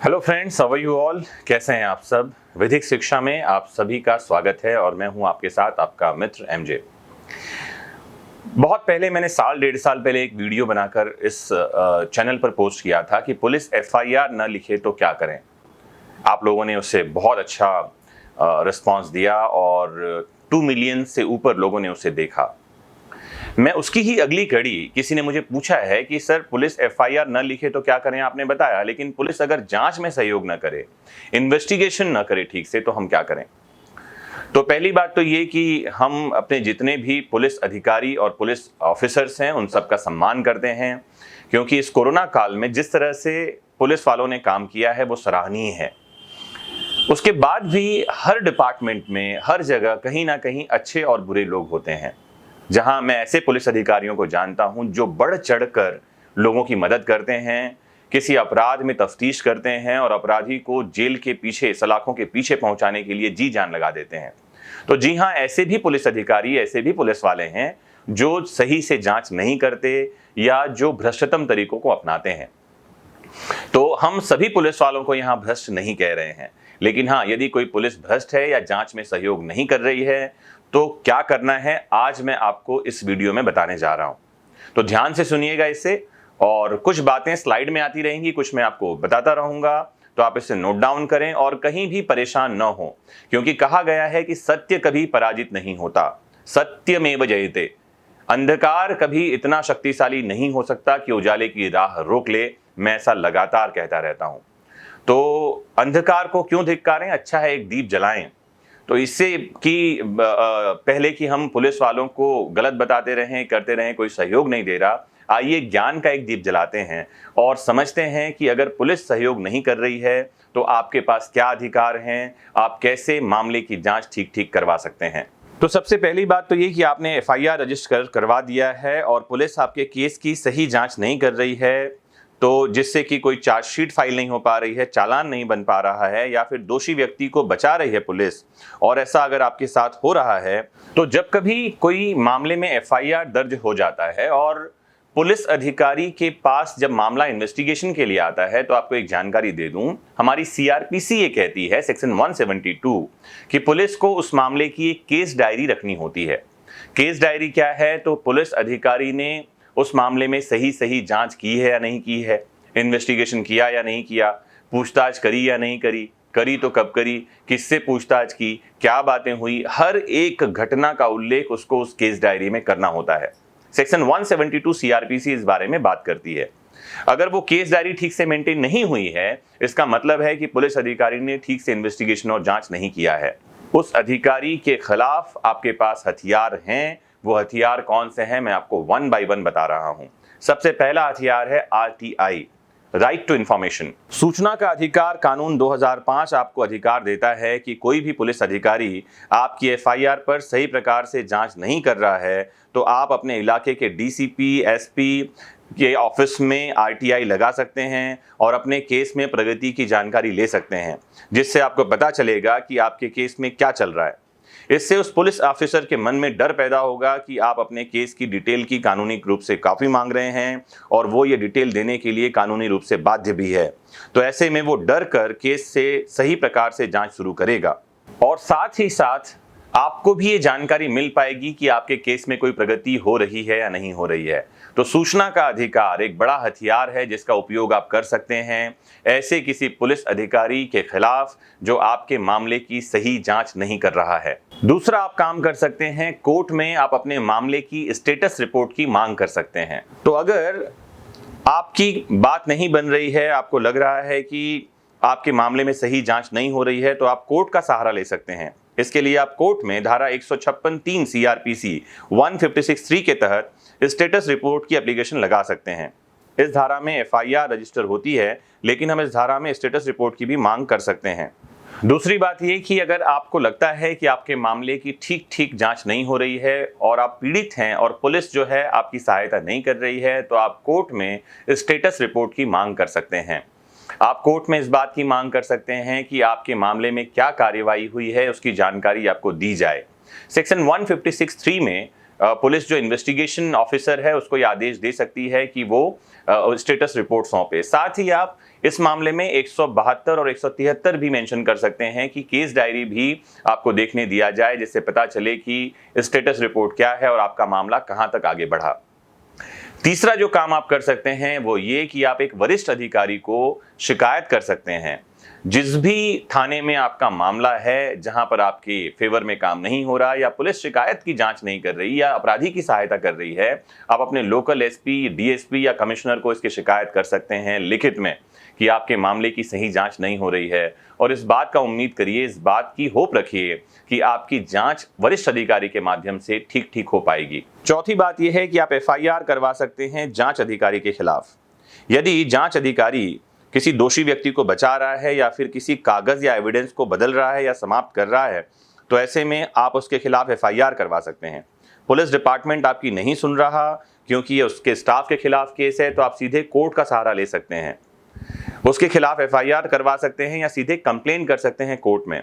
Hello friends, how are you all. कैसे हैं आप सब। विधिक शिक्षा में आप सभी का स्वागत है और मैं हूं आपके साथ आपका मित्र एमजे। बहुत पहले मैंने साल डेढ़ साल पहले एक वीडियो बनाकर इस चैनल पर पोस्ट किया था कि पुलिस एफआईआर न लिखे तो क्या करें। आप लोगों ने उससे बहुत अच्छा रिस्पांस दिया और 2 मिलियन से ऊपर लोगों ने उसे देखा। मैं उसकी ही अगली कड़ी, किसी ने मुझे पूछा है कि सर पुलिस एफआईआर न लिखे तो क्या करें। आपने बताया, लेकिन पुलिस अगर जांच में सहयोग न करे, इन्वेस्टिगेशन न करे ठीक से, तो हम क्या करें। तो पहली बात तो ये कि हम अपने जितने भी पुलिस अधिकारी और पुलिस ऑफिसर्स हैं उन सबका सम्मान करते हैं, क्योंकि इस कोरोना काल में जिस तरह से पुलिस वालों ने काम किया है वो सराहनीय है। उसके बाद भी हर डिपार्टमेंट में हर जगह कहीं ना कहीं अच्छे और बुरे लोग होते हैं। जहां मैं ऐसे पुलिस अधिकारियों को जानता हूं जो बढ़ चढ़कर लोगों की मदद करते हैं, किसी अपराध में तफ्तीश करते हैं और अपराधी को जेल के पीछे, सलाखों के पीछे पहुंचाने के लिए जी जान लगा देते हैं। तो जी हां, ऐसे भी पुलिस अधिकारी, ऐसे भी पुलिस वाले हैं जो सही से जांच नहीं करते या जो भ्रष्टतम तरीकों को अपनाते हैं। तो हम सभी पुलिस वालों को यहाँ भ्रष्ट नहीं कह रहे हैं, लेकिन हाँ, यदि कोई पुलिस भ्रष्ट है या जांच में सहयोग नहीं कर रही है तो क्या करना है, आज मैं आपको इस वीडियो में बताने जा रहा हूं। तो ध्यान से सुनिएगा इसे, और कुछ बातें स्लाइड में आती रहेंगी, कुछ मैं आपको बताता रहूंगा, तो आप इसे नोट डाउन करें और कहीं भी परेशान न हो, क्योंकि कहा गया है कि सत्य कभी पराजित नहीं होता, सत्यमेव जयते। अंधकार कभी इतना शक्तिशाली नहीं हो सकता कि उजाले की राह रोक ले। मैं ऐसा लगातार कहता रहता हूं। तो अंधकार को क्यों धिक्कारें, अच्छा है एक दीप जलाएं। तो इससे कि पहले कि हम पुलिस वालों को गलत बताते रहें, करते रहें, कोई सहयोग नहीं दे रहा, आइए ज्ञान का एक दीप जलाते हैं और समझते हैं कि अगर पुलिस सहयोग नहीं कर रही है तो आपके पास क्या अधिकार हैं, आप कैसे मामले की जांच ठीक ठीक करवा सकते हैं। तो सबसे पहली बात तो ये कि आपने एफआईआर रजिस्टर करवा दिया है और पुलिस आपके केस की सही जांच नहीं कर रही है, तो जिससे कि कोई चार्जशीट फाइल नहीं हो पा रही है, चालान नहीं बन पा रहा है, या फिर दोषी व्यक्ति को बचा रही है पुलिस, और ऐसा अगर आपके साथ हो रहा है, तो जब कभी कोई मामले में एफआईआर दर्ज हो जाता है और पुलिस अधिकारी के पास जब मामला इन्वेस्टिगेशन के लिए आता है, तो आपको एक जानकारी दे दूं, हमारी सीआरपीसी ये कहती है सेक्शन 172 कि पुलिस को उस मामले की एक केस डायरी रखनी होती है। केस डायरी क्या है, तो पुलिस अधिकारी ने उस मामले में सही सही जांच की है या नहीं की है, इन्वेस्टिगेशन किया या नहीं किया, पूछताछ करी या नहीं करी, करी तो कब करी, किससे पूछताछ की, क्या बातें हुई, हर एक घटना का उल्लेख उसको उस केस डायरी में करना होता है। सेक्शन 172 सीआरपीसी इस बारे में बात करती है। अगर वो केस डायरी ठीक से मेंटेन नहीं हुई है, इसका मतलब है कि पुलिस अधिकारी ने ठीक से इन्वेस्टिगेशन और जांच नहीं किया है। उस अधिकारी के खिलाफ आपके पास हथियार हैं। वो हथियार कौन से हैं, मैं आपको 1 बाय 1 बता रहा हूं। सबसे पहला हथियार है आरटीआई, राइट टू इंफॉर्मेशन। सूचना का अधिकार कानून 2005 आपको अधिकार देता है कि कोई भी पुलिस अधिकारी आपकी एफआईआर पर सही प्रकार से जांच नहीं कर रहा है तो आप अपने इलाके के डीसीपी, एसपी के ऑफिस में आरटीआई लगा सकते हैं और अपने केस में प्रगति की जानकारी ले सकते हैं, जिससे आपको पता चलेगा कि आपके केस में क्या चल रहा है। इससे उस पुलिस ऑफिसर के मन में डर पैदा होगा कि आप अपने केस की डिटेल की कानूनी रूप से काफी मांग रहे हैं और वो ये डिटेल देने के लिए कानूनी रूप से बाध्य भी है। तो ऐसे में वो डर कर केस से सही प्रकार से जांच शुरू करेगा और साथ ही साथ आपको भी ये जानकारी मिल पाएगी कि आपके केस में कोई प्रगति हो रही है या नहीं हो रही है। तो सूचना का अधिकार एक बड़ा हथियार है जिसका उपयोग आप कर सकते हैं ऐसे किसी पुलिस अधिकारी के खिलाफ जो आपके मामले की सही जांच नहीं कर रहा है। दूसरा आप काम कर सकते हैं, कोर्ट में आप अपने मामले की स्टेटस रिपोर्ट की मांग कर सकते हैं। तो अगर आपकी बात नहीं बन रही है, आपको लग रहा है कि आपके मामले में सही जांच नहीं हो रही है, तो आप कोर्ट का सहारा ले सकते हैं। इसके लिए आप कोर्ट में धारा 156(3) सीआरपीसी 156(3) के तहत स्टेटस रिपोर्ट की एप्लीकेशन लगा सकते हैं। इस धारा में एफआईआर रजिस्टर होती है, लेकिन हम इस धारा में स्टेटस रिपोर्ट की भी मांग कर सकते हैं। दूसरी बात यह कि अगर आपको लगता है कि आपके मामले की ठीक ठीक जांच नहीं हो रही है और आप पीड़ित हैं और पुलिस जो है आपकी सहायता नहीं कर रही है, तो आप कोर्ट में स्टेटस रिपोर्ट की मांग कर सकते हैं। आप कोर्ट में इस बात की मांग कर सकते हैं कि आपके मामले में क्या कार्यवाही हुई है उसकी जानकारी आपको दी जाए। सेक्शन 156(3) में पुलिस जो इन्वेस्टिगेशन ऑफिसर है उसको ये आदेश दे सकती है कि वो स्टेटस रिपोर्ट सौंपे। साथ ही आप इस मामले में 172 और 173 भी मेंशन कर सकते हैं कि केस डायरी भी आपको देखने दिया जाए, जिससे पता चले कि स्टेटस रिपोर्ट क्या है और आपका मामला कहां तक आगे बढ़ा। तीसरा जो काम आप कर सकते हैं वो ये कि आप एक वरिष्ठ अधिकारी को शिकायत कर सकते हैं। जिस भी थाने में आपका मामला है, जहां पर आपके फेवर में काम नहीं हो रहा या पुलिस शिकायत की जांच नहीं कर रही या अपराधी की सहायता कर रही है, आप अपने लोकल एसपी, डीएसपी या कमिश्नर को इसकी शिकायत कर सकते हैं लिखित में कि आपके मामले की सही जांच नहीं हो रही है। और इस बात का उम्मीद करिए, इस बात की होप रखिए कि आपकी जांच वरिष्ठ अधिकारी के माध्यम से ठीक हो पाएगी। चौथी बात यह है कि आप एफआईआर करवा सकते हैं जांच अधिकारी के खिलाफ। यदि जांच अधिकारी किसी दोषी व्यक्ति को बचा रहा है या फिर किसी कागज या एविडेंस को बदल रहा है या समाप्त कर रहा है, तो ऐसे में आप उसके खिलाफ एफआईआर करवा सकते हैं। पुलिस डिपार्टमेंट आपकी नहीं सुन रहा क्योंकि ये उसके स्टाफ के खिलाफ केस है, तो आप सीधे कोर्ट का सहारा ले सकते हैं। उसके खिलाफ एफआईआर करवा सकते हैं या सीधे कंप्लेन कर सकते हैं कोर्ट में।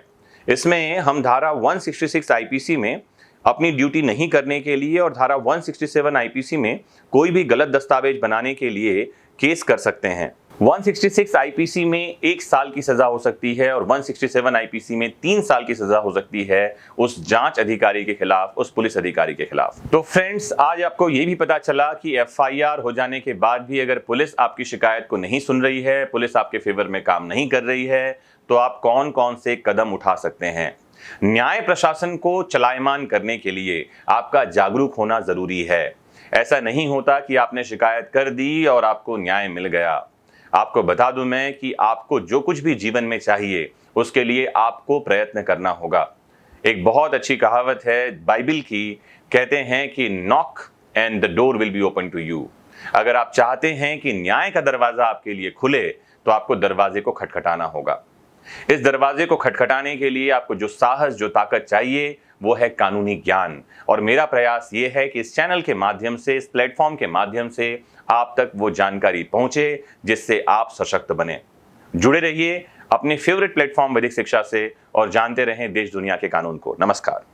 इसमें हम धारा 166 आईपीसी में अपनी ड्यूटी नहीं करने के लिए और धारा 167 आईपीसी में कोई भी गलत दस्तावेज बनाने के लिए केस कर सकते हैं। 166 आईपीसी में 1 साल की सजा हो सकती है और 167 आईपीसी में 3 साल की सजा हो सकती है उस जांच अधिकारी के खिलाफ, उस पुलिस अधिकारी के खिलाफ। तो फ्रेंड्स, आज आपको ये भी पता चला कि एफआईआर हो जाने के बाद भी अगर पुलिस आपकी शिकायत को नहीं सुन रही है, पुलिस आपके फेवर में काम नहीं कर रही है, तो आप कौन कौन से कदम उठा सकते हैं। न्याय प्रशासन को चलायमान करने के लिए आपका जागरूक होना जरूरी है। ऐसा नहीं होता कि आपने शिकायत कर दी और आपको न्याय मिल गया। आपको बता दूं मैं कि आपको जो कुछ भी जीवन में चाहिए उसके लिए आपको प्रयत्न करना होगा। एक बहुत अच्छी कहावत है बाइबल की, कहते हैं कि knock and the door will be open to you. अगर आप चाहते हैं कि न्याय का दरवाजा आपके लिए खुले तो आपको दरवाजे को खटखटाना होगा। इस दरवाजे को खटखटाने के लिए आपको जो साहस, जो ताकत चाहिए वो है कानूनी ज्ञान। और मेरा प्रयास ये है कि इस चैनल के माध्यम से, इस प्लेटफॉर्म के माध्यम से आप तक वो जानकारी पहुंचे जिससे आप सशक्त बने। जुड़े रहिए अपने फेवरेट प्लेटफॉर्म वैदिक शिक्षा से और जानते रहें देश दुनिया के कानून को। नमस्कार।